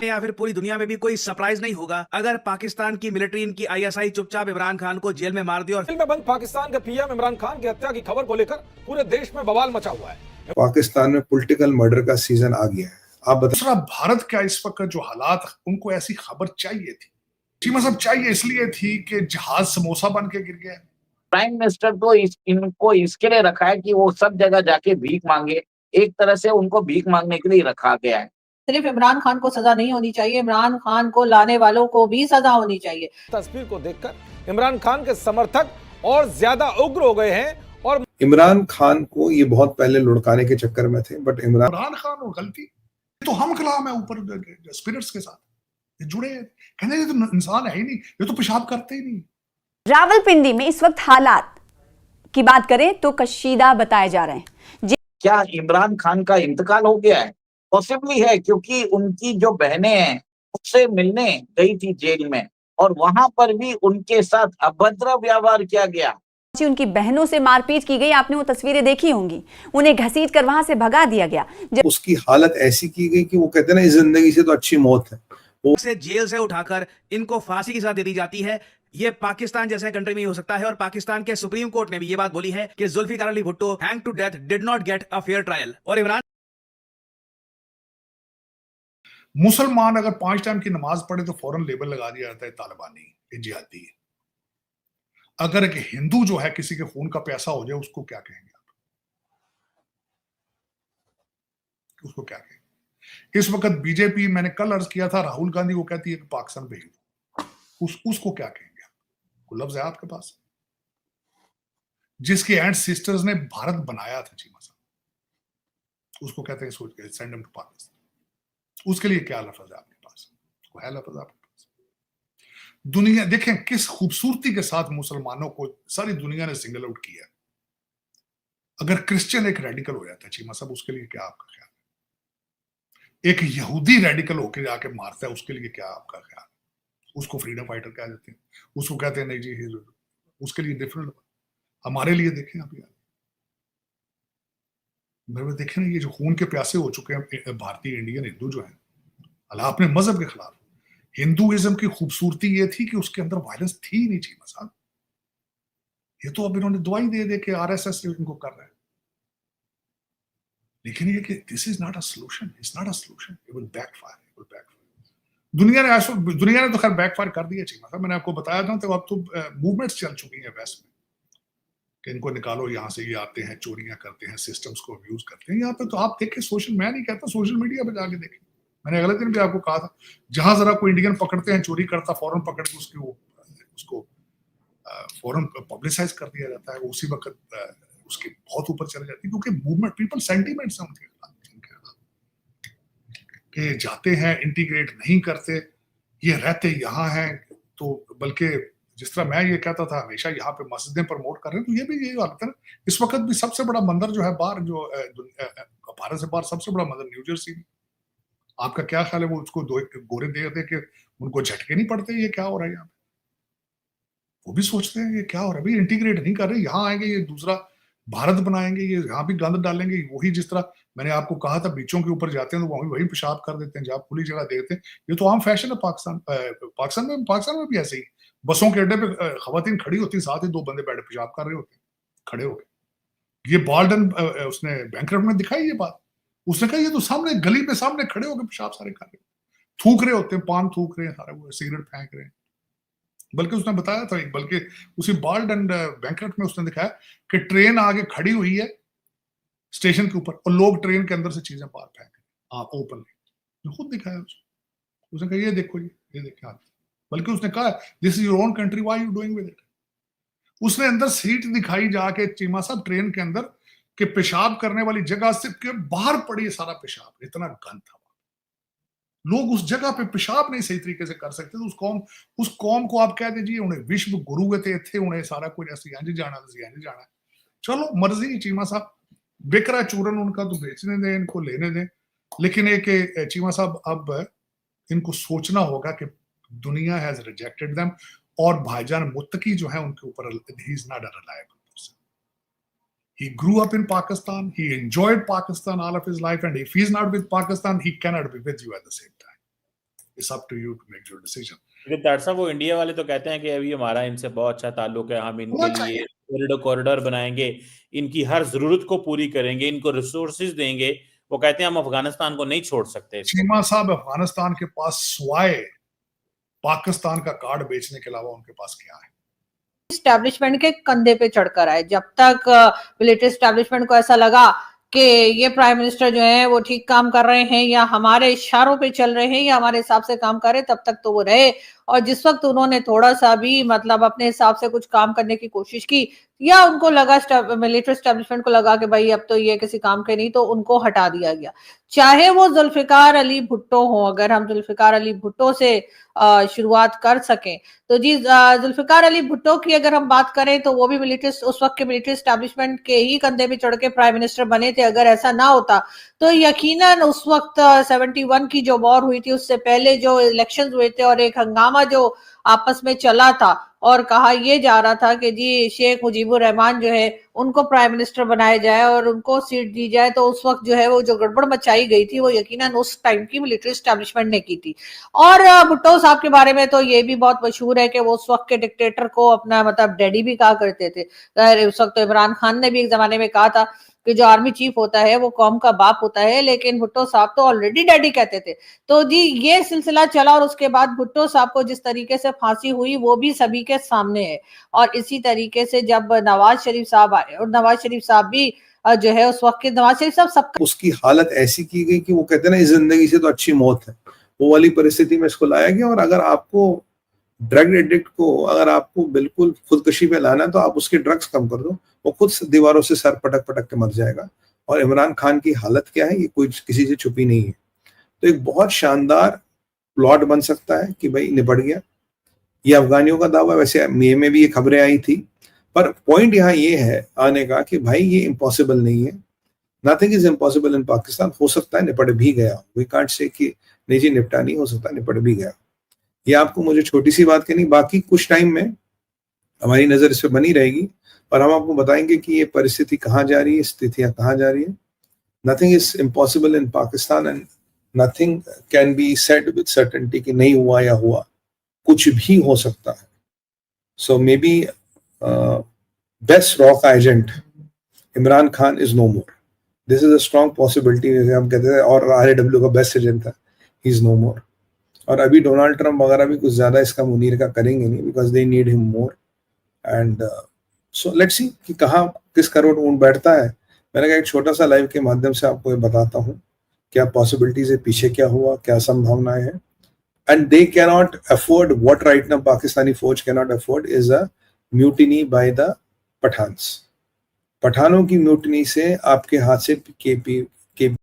या फिर पूरी दुनिया में भी कोई सरप्राइज नहीं होगा अगर पाकिस्तान की मिलिट्री इनकी आईएसआई चुपचाप इमरान खान को जेल में मार दे। और जेल में बंद पाकिस्तान के पीएम इमरान खान की हत्या की खबर को लेकर पूरे देश में बवाल मचा हुआ है। पाकिस्तान में पॉलिटिकल मर्डर का सीजन आ गया है। आप बताइए। दूसरा, भारत का इस वक्त जो हालात, उनको ऐसी खबर चाहिए थी। चीमा साहब चाहिए इसलिए थी कि जहाज समोसा बन के गिर गया। प्राइम मिनिस्टर तो इनको इसके लिए रखा है कि वो सब जगह जाके भीख मांगे। एक तरह से उनको भीख मांगने के लिए रखा गया है। सिर्फ इमरान खान को सजा नहीं होनी चाहिए, इमरान खान को लाने वालों को भी सजा होनी चाहिए। तस्वीर को देखकर इमरान खान के समर्थक और ज्यादा उग्र हो गए हैं और इमरान खान को ये बहुत पहले लुढ़काने के चक्कर में थे, बट इमरान खान और गलती तो हम कलाम है ऊपर स्पिरिट्स के साथ ये जुड़े हैं। कहने ये तो इंसान है ही नहीं, ये तो पेशाब करते ही नहीं। रावलपिंडी में इस वक्त हालात की बात करें तो कशीदा बताए जा रहे हैं। क्या इमरान खान का इंतकाल हो गया है? पॉसिबली है, क्योंकि उनकी जो बहनें हैं उससे मिलने गई थी जेल में और वहां पर भी उनके साथ अभद्र व्यवहार किया गया। उनकी बहनों से मारपीट की गई, आपने वो तस्वीरें देखी होंगी। उन्हें घसीट कर वहां से भगा दिया गया। जब उसकी हालत ऐसी की गई कि वो कहते हैं ना, इस जिंदगी से तो अच्छी मौत है। उसे जेल से उठाकर इनको फांसी की सजा दे दी जाती है। ये पाकिस्तान जैसे कंट्री में ही हो सकता है। और पाकिस्तान के सुप्रीम कोर्ट ने भी ये बात बोली है कि Zulfikar Ali Bhutto hang to death did not get a fair trial. और इमरान मुसलमान अगर 5 टाइम की नमाज पढ़े तो फौरन लेबल लगा दिया जाता है तालिबानी, ये जिहादी है। अगर एक हिंदू जो है किसी के खून का प्यासा हो जाए, उसको क्या कहेंगे आप? उसको क्या कहेंगे? इस वक्त बीजेपी, मैंने कल अर्ज किया था, राहुल गांधी को कहती है कि पाकिस्तान भेज दो, उसको क्या कहेंगे? कोई लफ्ज है आपके पास? जिसके एंड सिस्टर्स ने भारत बनाया था चीमा साहब, उसको कहते हैं सोच के सेंड हिम टू पाकिस्तान। उसके लिए क्या लफ्ज है आपके पास? कोई है लफ्ज आपके पास? दुनिया देखें किस खूबसूरती के साथ मुसलमानों को सारी दुनिया ने सिंगल आउट किया। अगर क्रिश्चियन एक रेडिकल हो जाता है चीमा साहब, उसके लिए क्या आपका ख्याल है? एक यहूदी रेडिकल होकर जाके मारता है, उसके लिए क्या आपका ख्याल है? उसको फ्रीडम फाइटर कह देते हैं, उसको कहते हैं नहीं जी, उसके लिए डिफरेंट। हमारे लिए देखें आप यार, मेरे देखें ना, ये जो खून के प्यासे हो चुके हैं भारतीय इंडियन हिंदू जो है, अल्लाह अपने मजहब के खिलाफ। हिंदुइज्म की खूबसूरती ये थी कि उसके अंदर वायलेंस थी नहीं चीमा साहब। ये तो अब इन्होंने दवाई दे दे के आरएसएस इनको कर रहा है। लेकिन ये कि this is not a solution, it's not a solution, it will backfire, it will backfire. दुनिया ने तो खैर बैकफायर कर दिया चीमा साहब। मैंने आपको बताया था, तो अब तो मूवमेंट्स चल चुकी हैं वेस्ट में कि इनको निकालो यहाँ से, ये आते हैं चोरियां करते हैं, सिस्टम्स को अब्यूज करते हैं। यहाँ पे तो आप देखें, मैं नहीं कहता, सोशल मीडिया पे जाके देखें। मैंने अगले दिन भी आपको कहा था, जहां जरा कोई इंडियन पकड़ते हैं चोरी करता, फौरन पकड़ के उसको फौरन पब्लिसाइज कर दिया जाता है। उसी वक्त उसके बहुत ऊपर चले जाती है, क्योंकि मूवमेंट, पीपल सेंटीमेंट्स हैं उनके खिलाफ कि जाते हैं, इंटीग्रेट नहीं करते, ये रहते यहाँ हैं। तो बल्कि जिस तरह मैं ये कहता था हमेशा, यहाँ पे मस्जिदें प्रमोट कर रहे हैं, तो ये भी यही हालत है ना। इस वक्त भी सबसे बड़ा मंदिर जो है बाहर, जो भारत से बाहर सबसे बड़ा मंदिर न्यू जर्सी में। आपका क्या ख्याल है? वो उसको गोरे दे दे के उनको झटके नहीं पड़ते ये क्या हो रहा है यहाँ पे? वो भी सोचते हैं ये क्या हो रहा है भाई, इंटीग्रेट नहीं कर रहे। यहाँ आएंगे, ये दूसरा भारत बनाएंगे, ये यहाँ भी गंद डालेंगे। वही जिस तरह मैंने आपको कहा था, बीचों के ऊपर जाते हैं तो वही पेशाब कर देते हैं, जहाँ खुली जगह देखते हैं। ये तो आम फैशन है पाकिस्तान में भी ऐसे ही। बसों के अड्डे पे खवातीन खड़ी होती, साथ ही 2 बंदे बैठे पेशाब कर रहे होते खड़े होके। ये बाल्डन उसने बैंकरप्ट में दिखाई ये बात। उसने कहा ये तो सामने गली में सामने खड़े होकर पेशाब सारे कर रहे, थूक रहे होते हैं, पान थूक रहे हैं, सारा वो सिगरेट फेंक रहे हैं। बल्कि उसने बताया था, बल्कि उसी बाल्ड एंड बैंकरप्ट में उसने दिखाया कि ट्रेन आगे खड़ी हुई है स्टेशन के ऊपर और लोग ट्रेन के अंदर से चीजें बाहर फेंक रहे हैं ओपनली। खुद दिखाया उसने कहा ये देखो, ये देखिए आप। बल्कि उसने कहा this is your own country, why you doing with it. उसने अंदर सीट दिखाई जाके चीमा साहब ट्रेन के अंदर, कि पेशाब करने वाली जगह से के बाहर पड़ी सारा पेशाब, इतना गंद था। लोग उस जगह पे पेशाब नहीं सही तरीके से कर सकते। तो उस कौम को आप कह दीजिए उन्हें विश्व गुरु थे, उन्हें सारा कुछ ऐसे जाना। चलो मर्जी चीमा साहब, बिकरा चूरन उनका तो बेचने दें, इनको लेने दें। लेकिन एक चीमा साहब, अब इनको सोचना होगा कि दुनिया हैज रिजेक्टेड देम, और भाईजान मुत्तकी जो है उनके ऊपर he is not a reliable person. He grew up in Pakistan. He enjoyed Pakistan all of his life. And if he's not with Pakistan, he cannot be with you at the same time. It's up to you to make your decision. लेकिन doctor साहब वो India वाले तो कहते हैं कि अभी हमारा इनसे बहुत अच्छा ताल्लुक है, हम होना इनके चाहिए। लिए कॉरिडोर बनाएंगे, इनकी हर जरूरत को पूरी करेंगे, इनको रिसोर्सेज देंगे। वो कहते हैं हम अफगानिस्तान को नहीं छोड़ सकते। चीमा साहब, अफगानिस्तान के पास सिवाय पाकिस्तान का कार्ड बेचने के अलावा उनके पास क्या है? एस्टैब्लिशमेंट के कंधे पे चढ़कर आए। जब तक मिलिट्री एस्टैब्लिशमेंट को ऐसा लगा कि ये प्राइम मिनिस्टर जो है वो ठीक काम कर रहे हैं या हमारे इशारों पे चल रहे हैं या हमारे हिसाब से काम कर रहे हैं, तब तक तो वो रहे। और जिस वक्त उन्होंने थोड़ा सा भी मतलब अपने हिसाब से कुछ काम करने की कोशिश की या उनको लगा मिलिट्री एस्टैब्लिशमेंट को लगा कि भाई अब तो ये किसी काम के नहीं, तो उनको हटा दिया गया। चाहे वो जुल्फिकार अली भुट्टो हो, अगर हम जुल्फिकार अली भुट्टो से शुरुआत कर सकें तो जी, जुल्फिकार अली भुट्टो की अगर हम बात करें तो वो भी मिलिट्री, उस वक्त के मिलिट्री एस्टैब्लिशमेंट के ही कंधे पे चढ़ के प्राइम मिनिस्टर बने थे। अगर ऐसा ना होता तो यकीनन उस वक्त 71 की जो वॉर हुई थी, उससे पहले जो इलेक्शंस हुए थे और एक हंगामा जो आपस में चला था और कहा यह जा रहा था कि जी शेख मुजीबुर रहमान जो है उनको प्राइम मिनिस्टर बनाया जाए और उनको सीट दी जाए, तो उस वक्त जो है वो जो गड़बड़ मचाई गई थी वो यकीनन उस टाइम की मिलिट्री एस्टैब्लिशमेंट ने की थी। और भुट्टो साहब के बारे में तो ये भी बहुत मशहूर है कि वो उस वक्त के डिक्टेटर को अपना मतलब डैडी भी कहा करते थे। उस वक्त तो इमरान खान ने भी एक जमाने में कहा था कि जो आर्मी चीफ होता है वो कौम का बाप होता है, लेकिन भुट्टो साहब तो ऑलरेडी डैडी कहते थे। तो जी ये सिलसिला चला और उसके बाद भुट्टो साहब को जिस तरीके से फांसी हुई वो भी सभी के सामने है। और इसी तरीके से जब नवाज शरीफ साहब आए, और नवाज शरीफ साहब भी जो है उस वक्त के नवाज शरीफ साहब सबका, उसकी हालत ऐसी की गई कि वो कहते हैं ना, इस जिंदगी से तो अच्छी मौत है, वो वाली परिस्थिति में इसको लाया गया। और अगर आपको ड्रग एडिक्ट को, अगर आपको बिल्कुल खुदकुशी पे लाना है तो आप उसके ड्रग्स कम कर दो, वो खुद दीवारों से सर पटक पटक के मर जाएगा। और इमरान खान की हालत क्या है ये कोई किसी से छुपी नहीं है। तो एक बहुत शानदार प्लॉट बन सकता है कि भाई निपट गया। ये अफगानियों का दावा, वैसे मई में भी ये खबरें आई थी, पर पॉइंट यहाँ ये है आने का कि भाई ये इम्पॉसिबल नहीं है। नथिंग इज इम्पॉसिबल इन पाकिस्तान। हो सकता है निपट भी गया, वी कांट से कि नहीं जी निपटा नहीं, हो सकता है निपट भी गया। ये आपको मुझे छोटी सी बात कहनी, बाकी कुछ टाइम में हमारी नजर इस पर बनी रहेगी और हम आपको बताएंगे कि ये परिस्थिति कहाँ जा रही है, स्थितियां कहाँ जा रही है। Nothing is impossible in Pakistan and nothing can be said with certainty कि नहीं हुआ या हुआ, कुछ भी हो सकता है। So maybe best rock agent Imran Khan is no more, this is a strong possibility. हम कहते थे और RAW का बेस्ट एजेंट था, ही इज नो मोर। और अभी डोनाल्ड ट्रम्प वगैरह भी कुछ ज्यादा इसका मुनीर का करेंगे नहीं, because they need him more. And so let's see कि कहाँ किस करोड़ ऊंट बैठता है। मैंने कहा एक छोटा सा लाइव के माध्यम से आपको ये बताता हूँ क्या पॉसिबिलिटीज है, पीछे क्या हुआ, क्या संभावनाएं हैं। And they can not afford what right now Pakistani फौज can not afford is a mutiny by the Pathans. पठानों की म्यूटिनी से आपके हाथ से के